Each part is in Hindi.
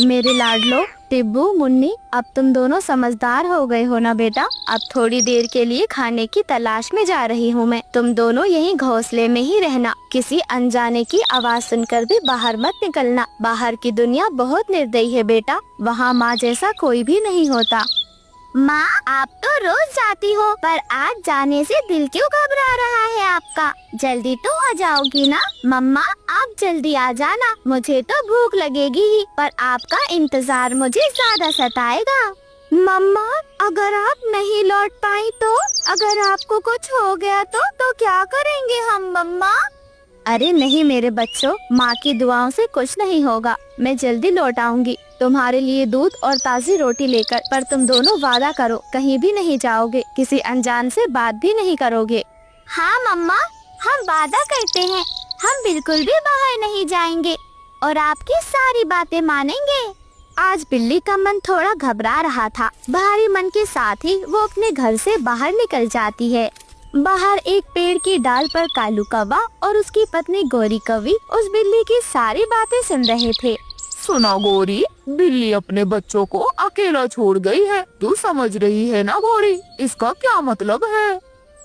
मेरे लाडलो, टिब्बू, मुन्नी, अब तुम दोनों समझदार हो गए हो ना बेटा। अब थोड़ी देर के लिए खाने की तलाश में जा रही हूँ मैं। तुम दोनों यहीं घोंसले में ही रहना। किसी अनजाने की आवाज सुनकर भी बाहर मत निकलना। बाहर की दुनिया बहुत निर्दयी है बेटा, वहाँ माँ जैसा कोई भी नहीं होता। माँ, आप तो रोज जाती हो, पर आज जाने से दिल क्यों घबरा रहा है आपका? जल्दी तो आ जाओगी ना? मम्मा, आप जल्दी आ जाना, मुझे तो भूख लगेगी ही, पर आपका इंतजार मुझे ज्यादा सताएगा। मम्मा, अगर आप नहीं लौट पाई तो? अगर आपको कुछ हो गया तो क्या करेंगे हम मम्मा? अरे नहीं मेरे बच्चों, माँ की दुआओं से कुछ नहीं होगा। मैं जल्दी लौट आऊंगी तुम्हारे लिए दूध और ताज़ी रोटी लेकर। पर तुम दोनों वादा करो, कहीं भी नहीं जाओगे, किसी अनजान से बात भी नहीं करोगे। हाँ मम्मा, हम वादा करते हैं, हम बिल्कुल भी बाहर नहीं जाएंगे और आपकी सारी बातें मानेंगे। आज बिल्ली का मन थोड़ा घबरा रहा था। भारी मन के साथ ही वो अपने घर से बाहर निकल जाती है। बाहर एक पेड़ की डाल पर कालू कौवा और उसकी पत्नी गौरी कौवी उस बिल्ली की सारी बातें सुन रहे थे। सुना गौरी, बिल्ली अपने बच्चों को अकेला छोड़ गई है। तू समझ रही है ना गौरी, इसका क्या मतलब है?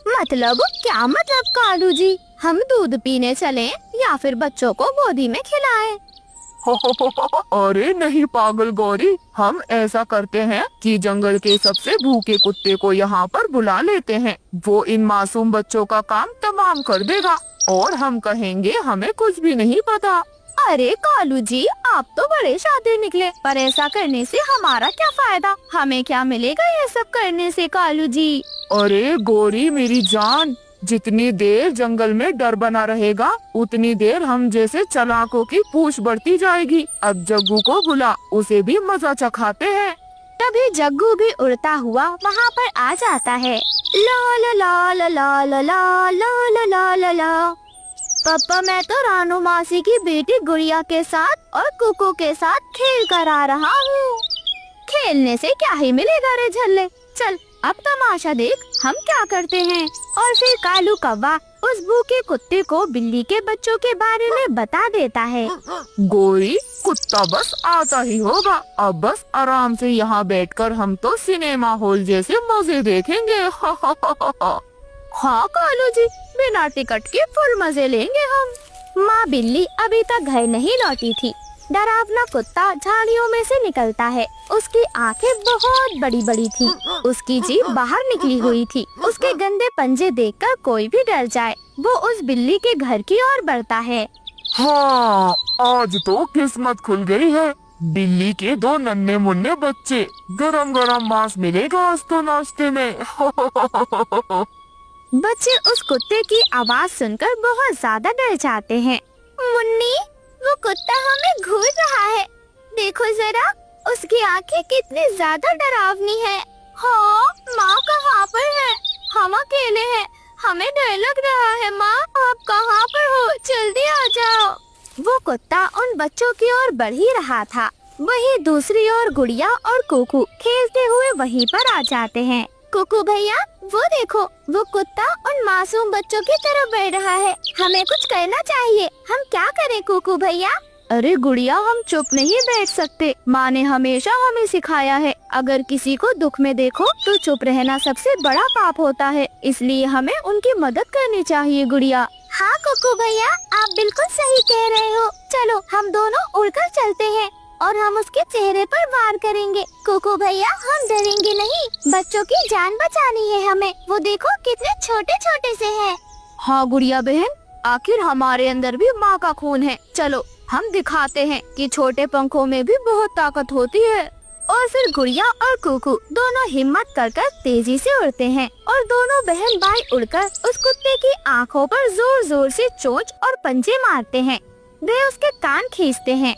मतलब क्या मतलब कालू जी? हम दूध पीने चलें या फिर बच्चों को गोदी में खिलाएं? अरे नहीं पागल गौरी, हम ऐसा करते हैं कि जंगल के सबसे भूखे कुत्ते को यहाँ पर बुला लेते हैं। वो इन मासूम बच्चों का काम तमाम कर देगा और हम कहेंगे हमें कुछ भी नहीं पता। अरे कालू जी, आप तो बड़े शातिर निकले, पर ऐसा करने से हमारा क्या फायदा? हमें क्या मिलेगा ये सब करने से कालू जी? अरे गौरी मेरी जान, जितनी देर जंगल में डर बना रहेगा उतनी देर हम जैसे चालाकों की पूछ बढ़ती जाएगी। अब जग्गू को बुला, उसे भी मजा चखाते हैं। तभी जग्गू भी उड़ता हुआ वहाँ पर आ जाता है। ला ला ला ला ला ला ला ला ला ला ला। पापा, मैं तो रानू मासी की बेटी गुड़िया के साथ और कुकू के साथ खेल कर आ रहा हूँ। खेलने से क्या ही मिलेगा रे झल्ले, चल अब तमाशा देख हम क्या करते हैं। और फिर कालू कौवा उस भूखे कुत्ते को बिल्ली के बच्चों के बारे में बता देता है। गौरी, कुत्ता बस आता ही होगा, अब बस आराम से यहाँ बैठकर हम तो सिनेमा हॉल जैसे मजे देखेंगे। हाँ कालू जी, बिना टिकट के फुल मजे लेंगे हम। माँ बिल्ली अभी तक घर नहीं लौटी थी। डरावना कुत्ता झाड़ियों में से निकलता है। उसकी आंखें बहुत बड़ी बड़ी थी, उसकी जीभ बाहर निकली हुई थी। उसके गंदे पंजे देखकर कोई भी डर जाए। वो उस बिल्ली के घर की ओर बढ़ता है। हाँ, आज तो किस्मत खुल गई है। बिल्ली के 2 नन्हे मुन्ने बच्चे, गरम गरम मांस मिलेगा आज तो नाश्ते में। बच्चे उस कुत्ते की आवाज सुनकर बहुत ज्यादा डर जाते हैं। मुन्नी, वो कुत्ता हमें घूर रहा है, देखो जरा, उसकी आंखें कितनी ज्यादा डरावनी है। हाँ, माँ कहाँ पर है? हम अकेले हैं, हमें डर लग रहा है। माँ, आप कहाँ पर हो? जल्दी आ जाओ। वो कुत्ता उन बच्चों की ओर बढ़ ही रहा था। वहीं दूसरी ओर गुड़िया और कुकू खेलते हुए वहीं पर आ जाते हैं। कुकू भैया, वो देखो, वो कुत्ता उन मासूम बच्चों की तरफ बढ़ रहा है। हमें कुछ करना चाहिए। हम क्या करें कुकू भैया? अरे गुड़िया, हम चुप नहीं बैठ सकते। माँ ने हमेशा हमें सिखाया है, अगर किसी को दुख में देखो तो चुप रहना सबसे बड़ा पाप होता है। इसलिए हमें उनकी मदद करनी चाहिए गुड़िया। हाँ कुकू भैया, आप बिल्कुल सही कह रहे हो। चलो हम दोनों उड़कर चलते हैं और हम उसके चेहरे पर वार करेंगे। कुकू भैया, हम डरेंगे नहीं, बच्चों की जान बचानी है हमें। वो देखो कितने छोटे छोटे से हैं। हाँ गुड़िया बहन, आखिर हमारे अंदर भी माँ का खून है। चलो हम दिखाते हैं कि छोटे पंखों में भी बहुत ताकत होती है। और फिर गुड़िया और कुकू दोनों हिम्मत कर तेजी से उड़ते हैं और दोनों बहन भाई उड़कर उस कुत्ते की आँखों पर जोर जोर से चोंच और पंजे मारते हैं। वे उसके कान खींचते हैं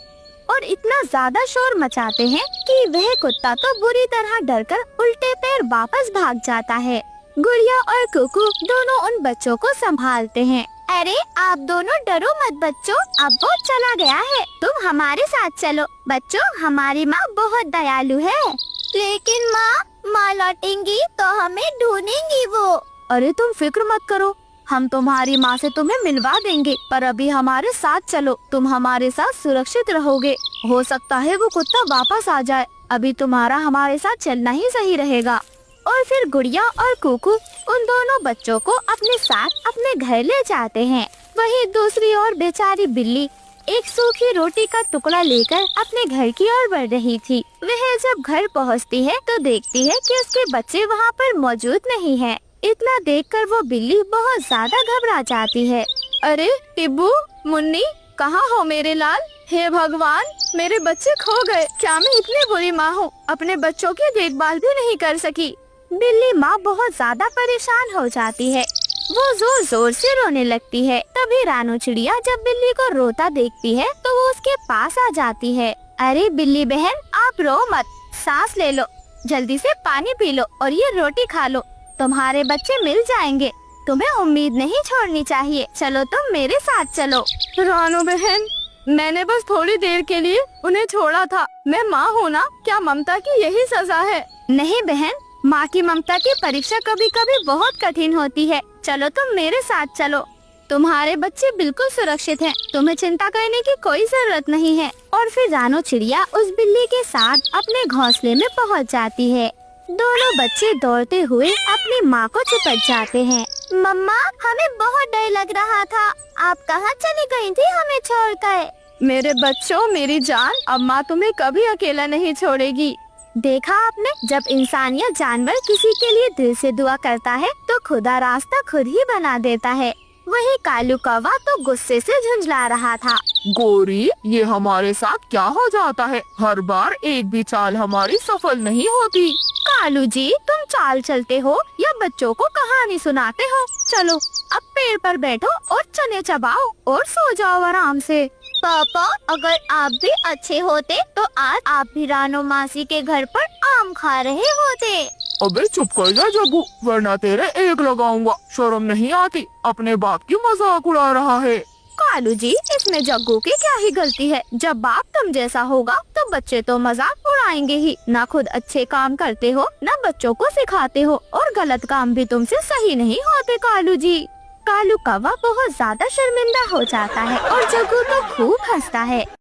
और इतना ज्यादा शोर मचाते हैं कि वह कुत्ता तो बुरी तरह डरकर उल्टे पैर वापस भाग जाता है। गुड़िया और कुकू दोनों उन बच्चों को संभालते हैं। अरे आप दोनों डरो मत बच्चों, अब वो चला गया है, तुम हमारे साथ चलो। बच्चों, हमारी माँ बहुत दयालु है। लेकिन माँ लौटेंगी तो हमें ढूंढेंगी वो। अरे तुम फिक्र मत करो, हम तुम्हारी माँ से तुम्हें मिलवा देंगे, पर अभी हमारे साथ चलो, तुम हमारे साथ सुरक्षित रहोगे। हो सकता है वो कुत्ता वापस आ जाए। अभी तुम्हारा हमारे साथ चलना ही सही रहेगा। और फिर गुड़िया और कुकू उन दोनों बच्चों को अपने साथ अपने घर ले जाते हैं। वहीं दूसरी ओर बेचारी बिल्ली एक सूखी रोटी का टुकड़ा लेकर अपने घर की ओर बढ़ रही थी। वह जब घर पहुंचती है तो देखती है कि उसके बच्चे वहां पर मौजूद नहीं हैं। इतना देखकर वो बिल्ली बहुत ज्यादा घबरा जाती है। अरे टिब्बू, मुन्नी, कहाँ हो मेरे लाल? हे भगवान, मेरे बच्चे खो गए। क्या मैं इतनी बुरी माँ हूँ, अपने बच्चों की देखभाल भी नहीं कर सकी। बिल्ली माँ बहुत ज्यादा परेशान हो जाती है। वो जोर जोर से रोने लगती है। तभी रानू चिड़िया जब बिल्ली को रोता देखती है तो वो उसके पास आ जाती है। अरे बिल्ली बहन, आप रो मत, सांस ले लो, जल्दी से पानी पी लो और ये रोटी खा लो। तुम्हारे बच्चे मिल जाएंगे। तुम्हें उम्मीद नहीं छोड़नी चाहिए। चलो तुम मेरे साथ चलो। रानू बहन, मैंने बस थोड़ी देर के लिए उन्हें छोड़ा था। मैं माँ हूँ ना, क्या ममता की यही सजा है? नहीं बहन, माँ की ममता की परीक्षा कभी कभी बहुत कठिन होती है। चलो तुम मेरे साथ चलो। तुम्हारे बच्चे बिल्कुल सुरक्षित हैं। तुम्हें चिंता करने की कोई जरूरत नहीं है। और फिर रानू चिड़िया उस बिल्ली के साथ अपने घोंसले में पहुँच जाती है। दोनों बच्चे दौड़ते हुए अपनी माँ को चिपक जाते हैं। मम्मा, हमें बहुत डर लग रहा था। आप कहाँ चली गई थी हमें छोड़कर? मेरे बच्चों, मेरी जान, अब माँ तुम्हें कभी अकेला नहीं छोड़ेगी। देखा आपने, जब इंसान या जानवर किसी के लिए दिल से दुआ करता है तो खुदा रास्ता खुद ही बना देता है। वही कालू कौवा तो गुस्से से झुंझला रहा था। गोरी, ये हमारे साथ क्या हो जाता है? हर बार एक भी चाल हमारी सफल नहीं होती। कालू जी, तुम चाल चलते हो या बच्चों को कहानी सुनाते हो? चलो अब पेड़ पर बैठो और चने चबाओ और सो जाओ आराम से। पापा, अगर आप भी अच्छे होते तो आज आप भी रानू मासी के घर पर आम खा रहे होते। अबे चुप कर जा जग्गू, वरना तेरे एक लगाऊंगा। शर्म नहीं आती? अपने बाप की मजाक उड़ा रहा है। कालू जी, इसमें जग्गू की क्या ही गलती है? जब बाप तुम जैसा होगा तो बच्चे तो मजाक उड़ाएंगे ही। ना खुद अच्छे काम करते हो, ना बच्चों को सिखाते हो, और गलत काम भी तुमसे सही नहीं होते कालू जी। कालू कौवा बहुत ज्यादा शर्मिंदा हो जाता है और जग्गू तो खूब हंसता है।